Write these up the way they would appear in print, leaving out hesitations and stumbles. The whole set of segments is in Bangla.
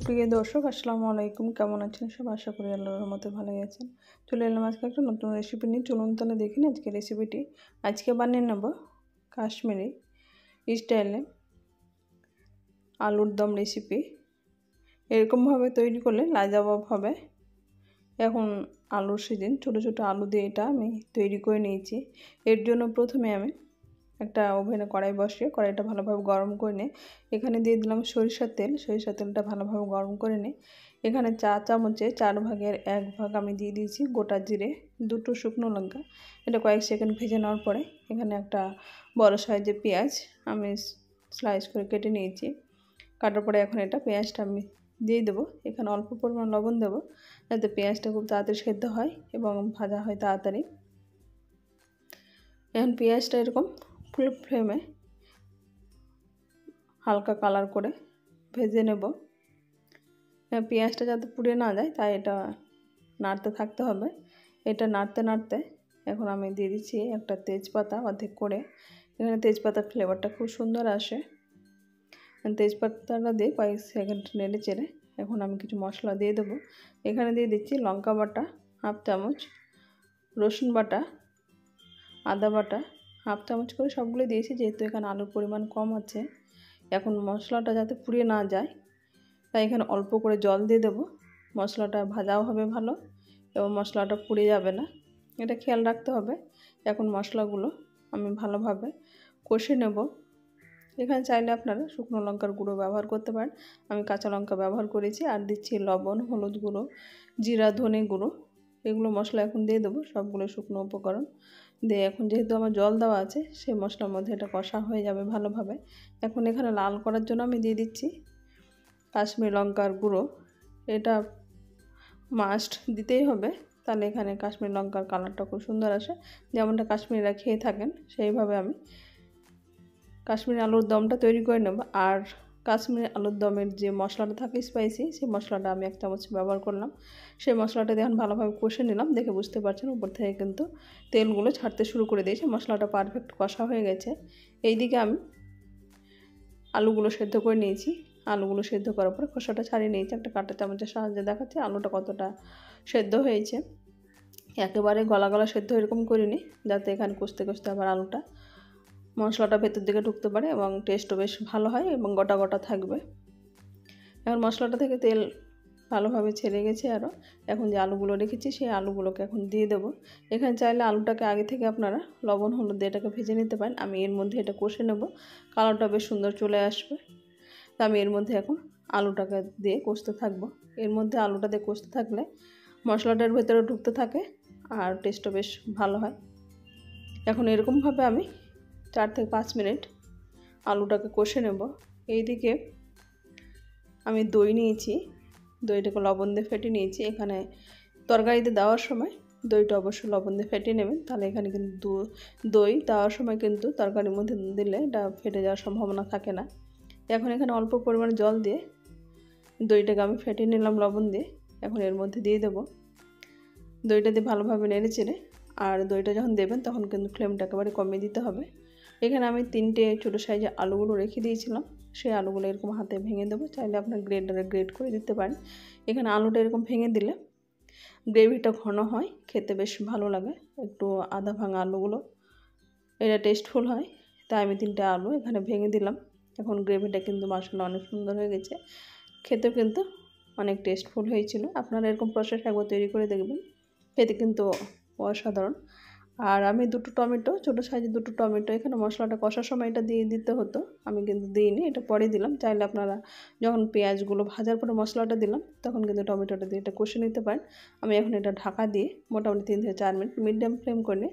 সুপ্রিয় দর্শক আসসালামু আলাইকুম, কেমন আছেন সব? আশা করি আল্লাহর রহমতে ভালোই আছেন। চলে এলাম আজকে একটা নতুন রেসিপি নিয়ে। চলুন তাহলে দেখি না আজকে রেসিপিটি। আজকে বানিয়ে নেব কাশ্মীরি স্টাইলে আলুর দম রেসিপি। এরকমভাবে তৈরি করলে লাজবাব হবে। এখন আলুর সিজন, ছোটো ছোটো আলু দিয়ে এটা আমি তৈরি করে নিয়েছি। এর জন্য প্রথমে আমি একটা ওভেনে কড়াই বসিয়ে কড়াইটা ভালোভাবে গরম করে নিয়ে এখানে দিয়ে দিলাম সরিষার তেল। সরিষার তেলটা ভালোভাবে গরম করে নিয়ে এখানে চা চামচে 4 ভাগের 1 ভাগ আমি দিয়ে দিয়েছি গোটা জিরে, 2টো শুকনো লঙ্কা। এটা কয়েক সেকেন্ড ভেজে নেওয়ার পরে এখানে একটা বড় সাইজের পেঁয়াজ আমি স্লাইস করে কেটে নিয়েছি। কাটার পরে এখন এটা পেঁয়াজটা আমি দিয়ে দেবো। এখানে অল্প পরিমাণ লবণ দেবো যাতে পেঁয়াজটা খুব তাড়াতাড়ি সেদ্ধ হয় এবং ভাজা হয় তাড়াতাড়ি। এখন পেঁয়াজটা এরকম ফুল ফ্লেমে হালকা কালার করে ভেজে নেব। পেঁয়াজটা যাতে পুড়ে না যায় তাই এটা নাড়তে থাকতে হবে। এটা নাড়তে নাড়তে এখন আমি দিয়ে দিচ্ছি একটা তেজপাতা অর্ধেক করে। এখানে তেজপাতার ফ্লেভারটা খুব সুন্দর আসে। তেজপাতাটা দিয়ে কয়েক সেকেন্ড নেড়ে চেড়ে এখন আমি কিছু মশলা দিয়ে দেবো। এখানে দিয়ে দিচ্ছি লঙ্কা বাটা হাফ চামচ, রসুন বাটা, আদা বাটা হাফ চামচ করে সবগুলো দিয়েছি যেহেতু এখানে আলুর পরিমাণ কম আছে। এখন মশলাটা যাতে পুড়িয়ে না যায় তাই এখানে অল্প করে জল দিয়ে দেবো। মশলাটা ভাজাও হবে ভালো এবং মশলাটা পুড়ে যাবে না, এটা খেয়াল রাখতে হবে। এখন মশলাগুলো আমি ভালোভাবে কষে নেব। এখানে চাইলে আপনারা শুকনো লঙ্কার গুঁড়ো ব্যবহার করতে পারেন, আমি কাঁচা লঙ্কা ব্যবহার করেছি। আর দিচ্ছি লবণ, হলুদ গুঁড়ো, জিরা, ধনে গুঁড়ো। এগুলো মশলা এখন দিয়ে দেবো, সবগুলো শুকনো উপকরণ দিয়ে এখন যেহেতু আমার জল দেওয়া আছে সেই মশলার মধ্যে এটা কষা হয়ে যাবে ভালোভাবে। এখন এখানে লাল করার জন্য আমি দিয়ে দিচ্ছি কাশ্মীরি লঙ্কার গুঁড়ো। এটা মাস্ট দিতেই হবে, তাহলে এখানে কাশ্মীরি লঙ্কার কালারটা খুব সুন্দর আসে, যেমনটা কাশ্মীরিরা খেয়ে থাকেন সেইভাবে আমি কাশ্মীরি আলুর দমটা তৈরি করে নেব। আর কাশ্মীরি আলুর দমের যে মশলাটা থাকে স্পাইসি, সেই মশলাটা আমি 1 চামচ ব্যবহার করলাম। সেই মশলাটা দিয়ে এখন ভালোভাবে কষে নিলাম। দেখে বুঝতে পারছেন উপর থেকে কিন্তু তেলগুলো ছাড়তে শুরু করে দিয়েছে, মশলাটা পারফেক্ট কষা হয়ে গেছে। এইদিকে আমি আলুগুলো সেদ্ধ করে নিয়েছি। আলুগুলো সেদ্ধ করার পরে খোসাটা ছাড়িয়ে নিয়েছি। একটা কাঁটা চামচের সাহায্যে দেখাচ্ছি আলুটা কতটা সেদ্ধ হয়েছে। একেবারে গলা গলা সেদ্ধ এরকম করিনি, যাতে এখানে কষতে কষতে আবার আলুটা মশলাটা ভেতর দিকে ঢুকতে পারে এবং টেস্টও বেশ ভালো হয় এবং গোটা গোটা থাকবে। এখন মশলাটা থেকে তেল ভালোভাবে ছেড়ে গেছে আরও। এখন যে আলুগুলো রেখেছি সেই আলুগুলোকে এখন দিয়ে দেবো। এখানে চাইলে আলুটাকে আগে থেকে আপনারা লবণ হলুদ দিয়ে এটাকে ভেজে নিতে পারেন। আমি এর মধ্যে এটা কষে নেব, কালারটা বেশ সুন্দর চলে আসবে। তা আমি এর মধ্যে এখন আলুটাকে দিয়ে কষতে থাকবো। এর মধ্যে আলুটা দিয়ে কষতে থাকলে মশলাটার ভেতরে ঢুকতে থাকে আর টেস্টও বেশ ভালো হয়। এখন এরকমভাবে আমি 4 থেকে 5 মিনিট আলুটাকে কষে নেব। এইদিকে আমি দই নিয়েছি, দইটাকে লবণ দিয়ে ফেটে নিয়েছি। এখানে তরকারিতে দেওয়ার সময় দইটা অবশ্যই লবণ দিয়ে ফেটে নেবেন, তাহলে এখানে কিন্তু দই দেওয়ার সময় কিন্তু তরকারির মধ্যে দিলে এটা ফেটে যাওয়ার সম্ভাবনা থাকে না। এখন এখানে অল্প পরিমাণে জল দিয়ে দইটাকে আমি ফেটে নিলাম লবণ দিয়ে। এখন এর মধ্যে দিয়ে দেবো। দইটা দিয়ে ভালোভাবে নেড়ে চেড়ে, আর দইটা যখন দেবেন তখন কিন্তু ফ্লেমটা একেবারে কমিয়ে দিতে হবে। এখানে আমি 3টে ছোটো সাইজের আলুগুলো রেখে দিয়েছিলাম, সেই আলুগুলো এরকম হাতে ভেঙে দেবো। চাইলে আপনার গ্রেটারে গ্রেট করে দিতে পারেন। এখানে আলুটা এরকম ভেঙে দিলে গ্রেভিটা ঘন হয়, খেতে বেশ ভালো লাগে। একটু আধা ভাঙা আলুগুলো এটা টেস্টফুল হয়, তাই আমি 3টে আলু এখানে ভেঙে দিলাম। এখন গ্রেভিটা কিন্তু মাশাআল্লাহ অনেক সুন্দর হয়ে গেছে, খেতেও কিন্তু অনেক টেস্টফুল হয়েছিল। আপনারা এরকম প্রসেস একবার তৈরি করে দেখবেন, খেতে কিন্তু অসাধারণ। আর আমি 2টো টমেটো, ছোটো সাইজের 2টো টমেটো, এখানে মশলাটা কষার সময় এটা দিয়ে দিতে হতো, আমি কিন্তু দিইনি, এটা পরে দিলাম। চাইলে আপনারা যখন পেঁয়াজগুলো ভাজার পরে মশলাটা দিলাম তখন কিন্তু টমেটোটা দিয়ে এটা কষে নিতে পারেন। আমি এখন এটা ঢাকা দিয়ে মোটামুটি 3 থেকে 4 মিনিট মিডিয়াম ফ্লেম করে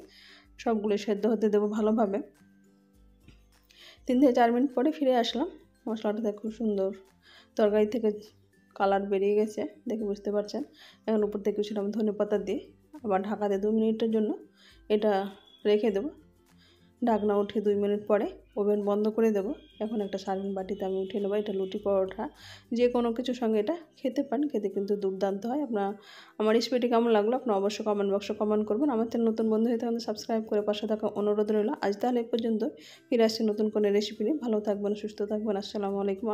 সবগুলো সেদ্ধ হতে দেবো ভালোভাবে। 3 থেকে 4 মিনিট পরে ফিরে আসলাম। মশলাটা খুব সুন্দর তরকারি থেকে কালার বেরিয়ে গেছে, দেখে বুঝতে পারছেন। এখন উপর থেকে কিছুটা আমি ধনেপাতা দিয়ে আবার ঢাকা দিয়ে 2 মিনিটের জন্য এটা রেখে দেবো। ঢাকনা উঠিয়ে 2 মিনিট পরে ওভেন বন্ধ করে দেবো। এখন একটা সার্ভিং বাটিতে আমি উঠিয়ে নেবো। এটা লুচি পরোটা যে কোনো কিছুর সঙ্গে এটা খেতে পারেন, খেতে কিন্তু দুর্দান্ত হয়। আমার রেসিপিটি কেমন লাগলো আপনার অবশ্যই কমেন্ট বক্সে কমেন্ট করবেন। আমার চ্যানেল নতুন বন্ধু হয়ে থাকলে সাবস্ক্রাইব করে পাশে থাকা অনুরোধ রইল। আজ তাহলে এই পর্যন্ত, ফিরে আসছি নতুন কোনো রেসিপি নিয়ে। ভালো থাকবেন, সুস্থ থাকবেন। আসসালামু আলাইকুম।